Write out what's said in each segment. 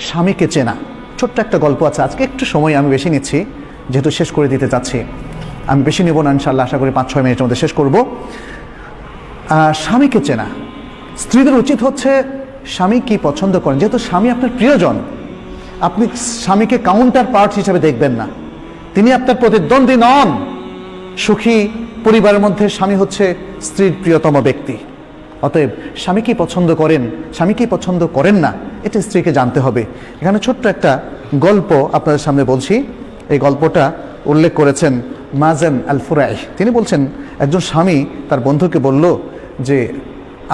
স্বামীকে চেনা। ছোট্ট একটা গল্প আছে, আজকে একটু সময় আমি বেশি নিচ্ছি যেহেতু শেষ করে দিতে চাচ্ছি। আমি বেশি নেব না ইনশাআল্লাহ, আশা করি 5-6 মিনিটের মধ্যে শেষ করব। স্বামীকে চেনা। স্ত্রীদের উচিত হচ্ছে স্বামী কি পছন্দ করেন, যেহেতু স্বামী আপনার প্রিয়জন, আপনি স্বামীকে কাউন্টার পার্ট হিসেবে দেখবেন না, তিনি আপনার প্রতিদ্বন্দ্বী নন। সুখী পরিবারের মধ্যে স্বামী হচ্ছে স্ত্রীর প্রিয়তম ব্যক্তি। অতএব স্বামী কি পছন্দ করেন, স্বামী কি পছন্দ করেন না, এটা স্ত্রীকে জানতে হবে। এখানে ছোট্ট একটা গল্প আপনাদের সামনে বলছি। এই গল্পটা উল্লেখ করেছেন মাজান আল ফুরাই। তিনি বলছেন, একজন স্বামী তার বন্ধুকে বলল যে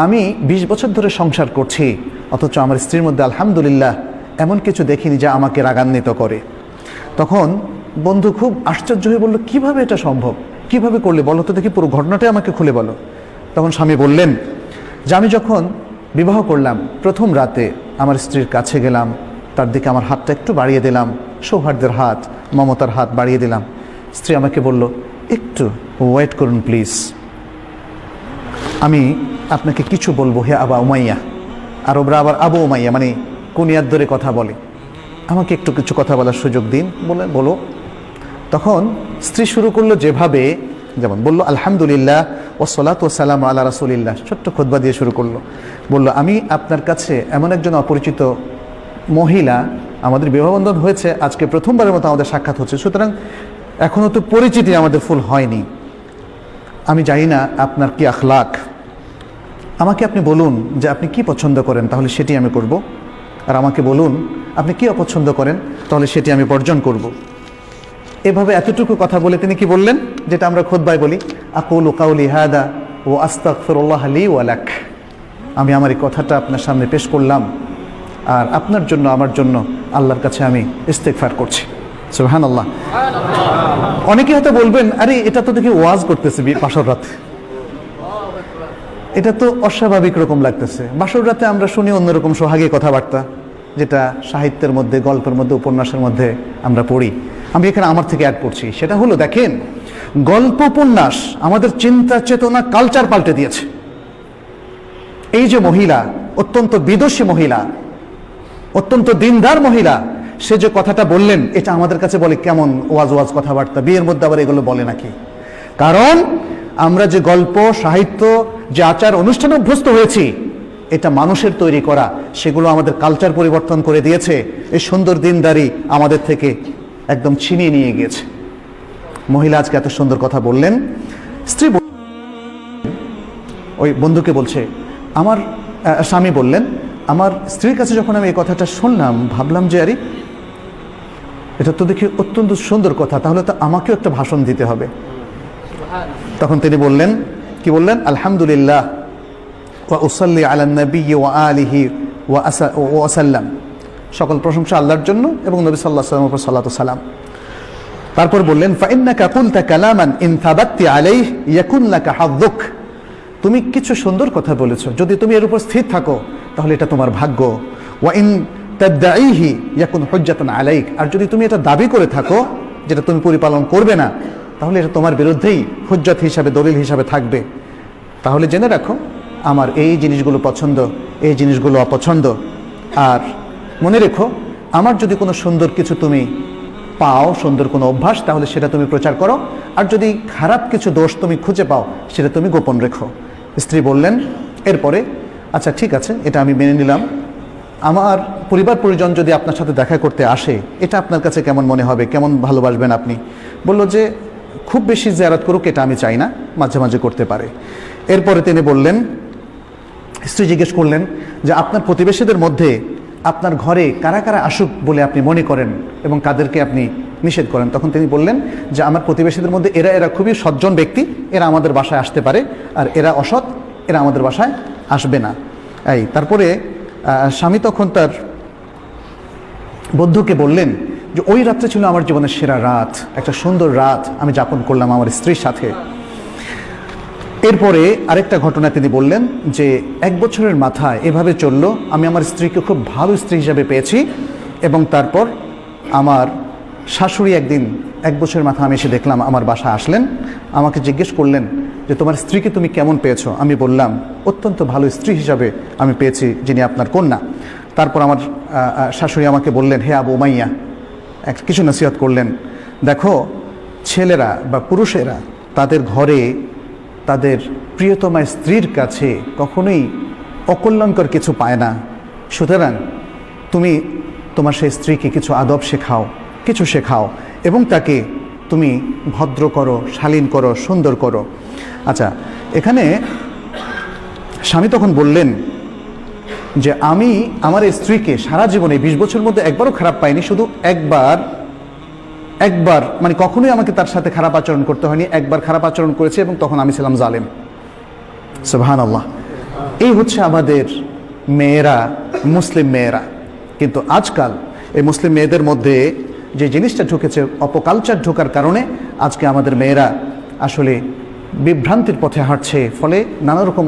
আমি 20 বছর ধরে সংসার করছি, অথচ আমার স্ত্রীর মধ্যে আলহামদুলিল্লাহ এমন কিছু দেখিনি যা আমাকে রাগান্বিত করে। তখন বন্ধু খুব আশ্চর্য হয়ে বলল, কিভাবে এটা সম্ভব, কিভাবে করলে বলো তো দেখি, পুরো ঘটনাটাই আমাকে খুলে বলো। তখন স্বামী বললেন যে আমি যখন বিবাহ করলাম, প্রথম রাতে আমার স্ত্রীর কাছে গেলাম, তার দিকে আমার হাতটা একটু বাড়িয়ে দিলাম, সৌহার্দ্যের হাত, মমতার হাত বাড়িয়ে দিলাম। স্ত্রী আমাকে বলল, একটু ওয়েট করুন প্লিজ, আমি আপনাকে কিছু বলবো হে আবা উমাইয়া। আরবরা আবার আবু উমাইয়া মানে কুনিয়ার ধরে কথা বলে, আমাকে একটু কিছু কথা বলার সুযোগ দিন, বলে বলো। তখন স্ত্রী শুরু করলো যেভাবে, যেমন বলল আলহামদুলিল্লাহ ওয়াসসালাতু ওয়াসসালামু আলা রাসূলিল্লাহ, ছোট্ট খুতবা দিয়ে শুরু করলো। বলল আমি আপনার কাছে এমন একজন অপরিচিত মহিলা, আমাদের বিবাহবন্ধন হয়েছে আজকে প্রথমবারের মতো আমাদের সাক্ষাৎ হচ্ছে, সুতরাং এখনও তো পরিচিতি আমাদের ফুল হয়নি, আমি জানি না আপনার কি আখলাক, আমাকে আপনি বলুন যে আপনি কি পছন্দ করেন, তাহলে সেটি আমি করব, আর আমাকে বলুন আপনি কি অপছন্দ করেন, তাহলে সেটি আমি বর্জন করব। এভাবে এতটুকু কথা বলে তিনি কি বললেন, যেটা আমরা খুতবায় বলি, আকুলু কাউলি হাদা ওয়া আস্তাগফিরুল্লাহ লি ওয়া লাক, আমি আমার এই কথাটা আপনার সামনে পেশ করলাম, আর আপনার জন্য আমার জন্য আল্লাহর কাছে আমি ইস্তেগফার করছি। সুবহানাল্লাহ। অনেকে হয়তো বলবেন, আরে এটা তো দেখি ওয়াজ করতেছে বাসর রাতে, এটা তো অস্বাভাবিক রকম লাগতেছে। বাসর রাতে আমরা শুনি অন্যরকম সোহাগী কথাবার্তা, যেটা সাহিত্যের মধ্যে, গল্পের মধ্যে, উপন্যাসের মধ্যে আমরা পড়ি। আমি এখানে আমার থেকে অ্যাড করছি, সেটা হলো দেখেন, গল্প উপন্যাস আমাদের চিন্তা চেতনা কালচার পাল্টে দিয়েছে। এই যে মহিলা, অত্যন্ত বিদুষী মহিলা, অত্যন্ত দিনদার মহিলা, সে যে কথাটা বললেন, এটা আমাদের কাছে বলে কেমন ওয়াজ ওয়াজ কথাবার্তা, বিয়ের মধ্যে আবার এগুলো বলে নাকি? কারণ আমরা যে গল্প, সাহিত্য, যে আচার অনুষ্ঠানে অভ্যস্ত হয়েছি, এটা মানুষের তৈরি করা, সেগুলো আমাদের কালচার পরিবর্তন করে দিয়েছে। এই সুন্দর দিনদারি আমাদের থেকে একদম ছিনিয়ে নিয়ে গিয়েছে। মহিলা আজকে এত সুন্দর কথা বললেন। স্ত্রী ওই বন্ধুকে বলছে, আমার স্বামী বললেন, আমার স্ত্রীর কাছে যখন আমি এই কথাটা শুনলাম, ভাবলাম যে আরে এটা তো দেখি অত্যন্ত সুন্দর কথা, তাহলে তো আমাকেও একটা ভাষণ দিতে হবে। তখন তিনি বললেন, কি বললেন, আলহামদুলিল্লাহ ওয়া উসাল্লি আলা নবী ওয়া আলিহি ওয়া সাল্লাম, সকল প্রশংসা আল্লাহর জন্য এবং নবী সাল্লাল্লাহু আলাইহি ওয়াসাল্লামের উপর সালাতু সালাম। তারপর বললেন, ফাইন্নাকা কুলতা কালামান ইন থাবাত্তি আলাইহি ইয়াকুন লাকা হাযুক, তুমি কিছু সুন্দর কথা বলেছো, যদি তুমি এর উপর স্থির থাকো তাহলে এটা তোমার ভাগ্য। ওয়া ইন তাদঈহি ইয়াকুন হুজ্জাতান আলাইক, আর যদি তুমি এটা দাবি করে থাকো যেটা তুমি পরিপালন করবে না, তাহলে এটা তোমার বিরুদ্ধেই হুজ্জত হিসাবে, দলিল হিসাবে থাকবে। তাহলে জেনে রাখো আমার এই জিনিসগুলো পছন্দ, এই জিনিসগুলো অপছন্দ, আর মনে রেখো আমার যদি কোনো সুন্দর কিছু তুমি পাও, সুন্দর কোনো অভ্যাস, তাহলে সেটা তুমি প্রচার করো, আর যদি খারাপ কিছু দোষ তুমি খুঁজে পাও সেটা তুমি গোপন রেখো। স্ত্রী বললেন এরপরে, আচ্ছা ঠিক আছে, এটা আমি মেনে নিলাম, আমার পরিবার পরিজন যদি আপনার সাথে দেখা করতে আসে, এটা আপনার কাছে কেমন মনে হবে, কেমন ভালোবাসবেন আপনি? বলল যে খুব বেশি জিয়ারত করুক এটা আমি চাই না, মাঝে মাঝে করতে পারে। এরপরে তিনি বললেন, স্ত্রী জিজ্ঞেস করলেন যে আপনার প্রতিবেশীদের মধ্যে আপনার ঘরে কারা কারা আসুক বলে আপনি মনে করেন এবং কাদেরকে আপনি নিষেধ করেন? তখন তিনি বললেন যে আমার প্রতিবেশীদের মধ্যে এরা খুবই সজ্জন ব্যক্তি, এরা আমাদের বাসায় আসতে পারে, আর এরা অসৎ, এরা আমাদের বাসায় আসবে না। তারপরে স্বামী তখন তার বন্ধুকে বললেন যে ওই রাত্রে ছিল আমার জীবনের সেরা রাত, একটা সুন্দর রাত আমি যাপন করলাম আমার স্ত্রীর সাথে। এরপরে আরেকটা ঘটনা তিনি বললেন যে 1 বছরের মাথায় এভাবে চললো, আমি আমার স্ত্রীকে খুব ভালো স্ত্রী হিসাবে পেয়েছি, এবং তারপর আমার শাশুড়ি একদিন 1 বছরের মাথা আমি এসে দেখলাম আমার বাসায় আসলেন, আমাকে জিজ্ঞেস করলেন যে তোমার স্ত্রীকে তুমি কেমন পেয়েছো? আমি বললাম অত্যন্ত ভালো স্ত্রী হিসাবে আমি পেয়েছি, যিনি আপনার কন্যা। তারপর আমার শাশুড়ি আমাকে বললেন, হে আবু উমাইয়া, কিছু নসিহত করলেন। দেখো, ছেলেরা বা পুরুষেরা তাদের ঘরে তাদের প্রিয়তমা স্ত্রীর কাছে কখনোই অকল্যাণকর কিছু পায় না। সুতরাং তুমি তোমার সেই স্ত্রীকে কিছু আদব শেখাও, কিছু শেখাও, এবং তাকে তুমি ভদ্র করো, শালীন করো, সুন্দর করো। আচ্ছা, এখানে স্বামী তখন বললেন যে আমি আমার স্ত্রীকে সারা জীবনে 20 বছর মধ্যে একবারও খারাপ পাইনি, শুধু একবার মানে কখনোই আমাকে তার সাথে খারাপ আচরণ করতে হয়নি, একবার খারাপ আচরণ করেছে এবং তখন আমি ছিলাম জালেম। সুবহানাল্লাহ। এই হচ্ছে আমাদের মেয়েরা, মুসলিম মেয়েরা। কিন্তু আজকাল এই মুসলিম মেয়েদের মধ্যে যে জিনিসটা ঢুকেছে, অপকালচার ঢোকার কারণে আজকে আমাদের মেয়েরা আসলে বিভ্রান্তির পথে হাঁটছে, ফলে নানা রকম